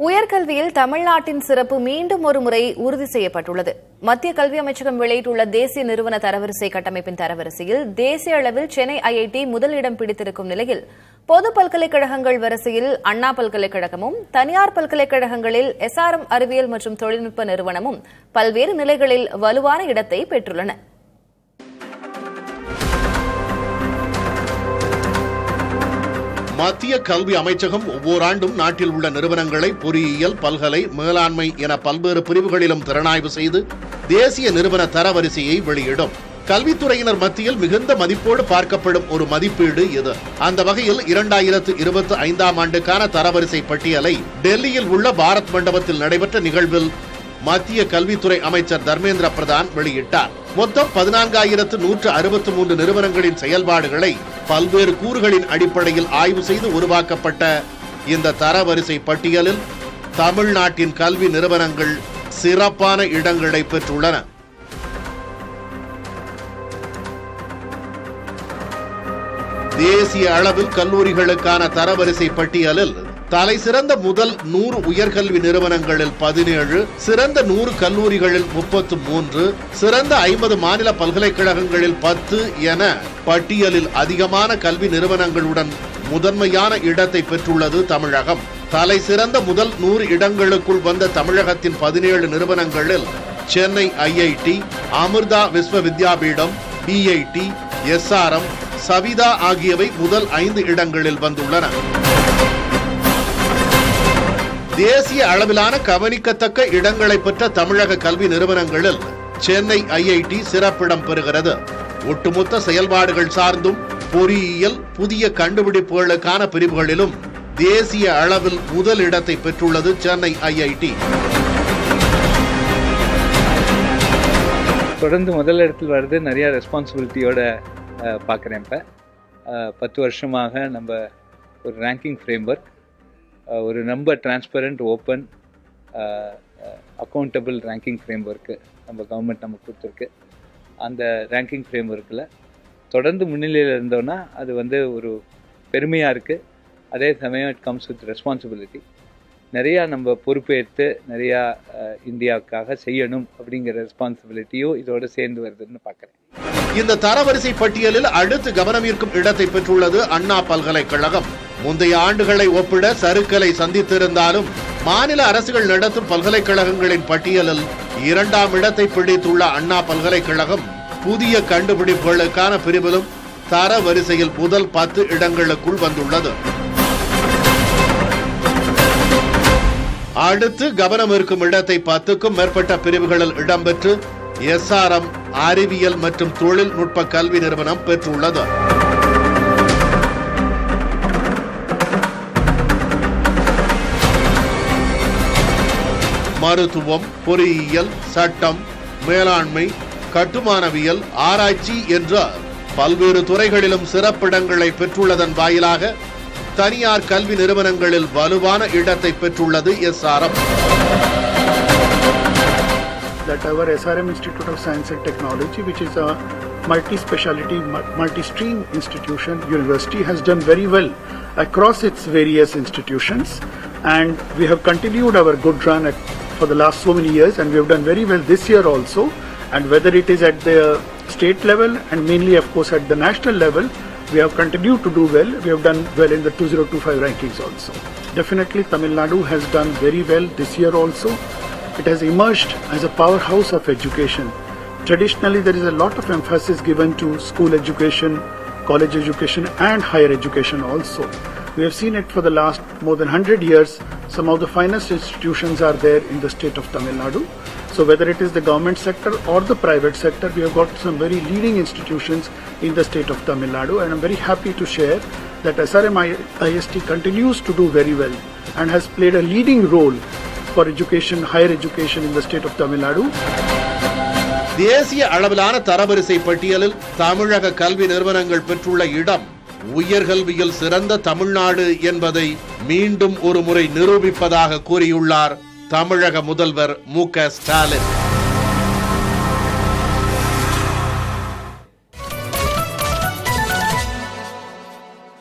உயர்கல்வியில் தமிழ்நாட்டின் சிறப்பு மீண்டும் ஒருமுறை உறுதி செய்யப்பட்டுள்ளது. மத்திய கல்வி அமைச்சகம் வெளியிட்டுள்ள தேசிய நிறுவன தரவரிசை கட்டமைப்பின் தரவரிசையில் தேசிய அளவில் சென்னை ஐஐடி முதலிடம் பிடித்திருக்கும் நிலையில் பொது பல்கலைக்கழகங்கள் வரிசையில் அண்ணா பல்கலைக்கழகமும் தனியார் பல்கலைக்கழகங்களில் SRM அறிவியல் மற்றும் தொழில்நுட்ப நிறுவனமும் பல்வேறு நிலைகளில் வலுவான இடத்தை பெற்றுள்ளன. மத்திய கல்வி அமைச்சகம் ஒவ்வொரு ஆண்டும் நாட்டில் உள்ள நிறுவனங்களை பொறியியல், பல்கலை, மேலாண்மை என பல்வேறு பிரிவுகளிலும் திறனாய்வு செய்து தேசிய நிறுவன தரவரிசையை வெளியிடும். கல்வித்துறையினர் மத்தியில் மிகுந்த மதிப்போடு பார்க்கப்படும் ஒரு மதிப்பீடு இது. அந்த வகையில் 2025ஆம் ஆண்டுக்கான தரவரிசை பட்டியலை டெல்லியில் உள்ள பாரத் மண்டபத்தில் நடைபெற்ற நிகழ்வில் மத்திய கல்வித்துறை அமைச்சர் தர்மேந்திர பிரதான் வெளியிட்டார். மொத்தம் 14,163 நிறுவனங்களின் செயல்பாடுகளை பல்வேறு கூறுகளின் அடிப்படையில் ஆய்வு செய்து உருவாக்கப்பட்ட இந்த தரவரிசை பட்டியலில் தமிழ்நாட்டின் கல்வி நிறுவனங்கள் சிறப்பான இடங்களை பெற்றுள்ளன. தேசிய அளவில் கல்லூரிகளுக்கான தரவரிசை பட்டியலில் தலை சிறந்த முதல் 100 உயர்கல்வி நிறுவனங்களில் 17, சிறந்த 100 கல்லூரிகளில் 33, சிறந்த 50 மாநில பல்கலைக்கழகங்களில் 10 என பட்டியலில் அதிகமான கல்வி நிறுவனங்களுடன் முதன்மையான இடத்தை பெற்றுள்ளது தமிழகம். தலை சிறந்த முதல் 100 இடங்களுக்குள் வந்த தமிழகத்தின் 17 நிறுவனங்களில் Chennai IIT, Amrita Vishwa Vidyapeetham, BIT, SRM, Savitha ஆகியவை முதல் 5 இடங்களில் வந்துள்ளன. தேசிய அளவிலான கவனிக்கத்தக்க இடங்களை பெற்ற தமிழக கல்வி நிறுவனங்களில் சென்னை ஐஐடி சிறப்பிடம் பெறுகிறது. ஒட்டுமொத்த செயல்பாடுகள் சார்ந்தும் பொறியியல், புதிய கண்டுபிடிப்புகளுக்கான பிரிவுகளிலும் தேசிய அளவில் முதல் இடத்தை பெற்றுள்ளது சென்னை ஐஐடி. தொடர்ந்து முதல் இடத்தில் வருது. நிறைய ரெஸ்பான்சிபிலிட்டியோட பார்க்குறேன். இப்போ 10 வருஷமாக நம்ம ஒரு ரேங்கிங் ஃப்ரேம்வொர்க், ஒரு ரொம்ப டிரான்ஸ்பரண்ட், ஓப்பன், அக்கௌண்டபிள் ரேங்கிங் ஃப்ரேம்வொர்க்கு நம்ம கவர்மெண்ட் நமக்கு கொடுத்துருக்கு. அந்த ரேங்கிங் ஃப்ரேம்வொர்க்கில் தொடர்ந்து முன்னிலையில் இருந்தோன்னா அது ஒரு பெருமையாக இருக்குது. அதே சமயம் இட் கம்ஸ் வித் ரெஸ்பான்சிபிலிட்டி. நிறையா நம்ம பொறுப்பேற்று நிறையா இந்தியாவுக்காக செய்யணும் அப்படிங்கிற ரெஸ்பான்சிபிலிட்டியும் இதோடு சேர்ந்து வருதுன்னு பார்க்குறேன். இந்த தரவரிசை பட்டியலில் அடுத்து கவனம் ஈர்க்கும் இடத்தை பெற்றுள்ளது அண்ணா பல்கலைக்கழகம். முந்தைய ஆண்டுகளை ஒப்பிட சறுக்கலை சந்தித்திருந்தாலும் மாநில அரசுகள் நடத்தும் பல்கலைக்கழகங்களின் பட்டியலில் 2ஆம் இடத்தை பிடித்துள்ள அண்ணா பல்கலைக்கழகம் புதிய கண்டுபிடிப்புகளுக்கான பிரிவிலும் தரவரிசையில் முதல் 10 இடங்களுக்குள் வந்துள்ளது. அடுத்து கவனம் இருக்கும் இடத்தை 10க்கும் மேற்பட்ட பிரிவுகளில் இடம்பெற்று SRM அறிவியல் மற்றும் தொழில்நுட்ப கல்வி நிறுவனம் பெற்றுள்ளது. மருத்துவம், பொறியியல், சட்டம், மேலாண்மை, கட்டுமானவியல், ஆராய்ச்சி என்ற பல்வேறு துறைகளிலும் சிறப்பிடங்களை பெற்றுள்ளதன் வாயிலாக தனியார் கல்வி நிறுவனங்களில் வலுவான இடத்தை பெற்றுள்ளது SRM. That our SRM Institute of Science and Technology, which is a multi-speciality, multi-stream institution, university, has done very well across its various institutions, and we have continued our good run for the last so many years, and we have done very well this year also. And whether it is at the state level and mainly of course at the national level, we have continued to do well. We have done well in the 2025 rankings also. Definitely Tamil Nadu has done very well this year also. It has emerged as a powerhouse of education. Traditionally, there is a lot of emphasis given to school education, college education and higher education also. We have seen it for the last more than 100 years. Some of the finest institutions are there in the state of Tamil Nadu. So whether it is the government sector or the private sector, we have got some very leading institutions in the state of Tamil Nadu, and I am very happy to share that SRM IST continues to do very well and has played a leading role for education, higher education in the state of Tamil Nadu. தேசிய அளவிலான தரவரிசை பட்டியலில் தமிழக கல்வி நிறுவனங்கள் பெற்றுள்ள இடம் உயர்கல்வியில் சிறந்த தமிழ்நாடு என்பதை மீண்டும் ஒரு முறை நிரூபிப்பதாக கூறியுள்ளார் தமிழக முதல்வர் மு.க. ஸ்டாலின்.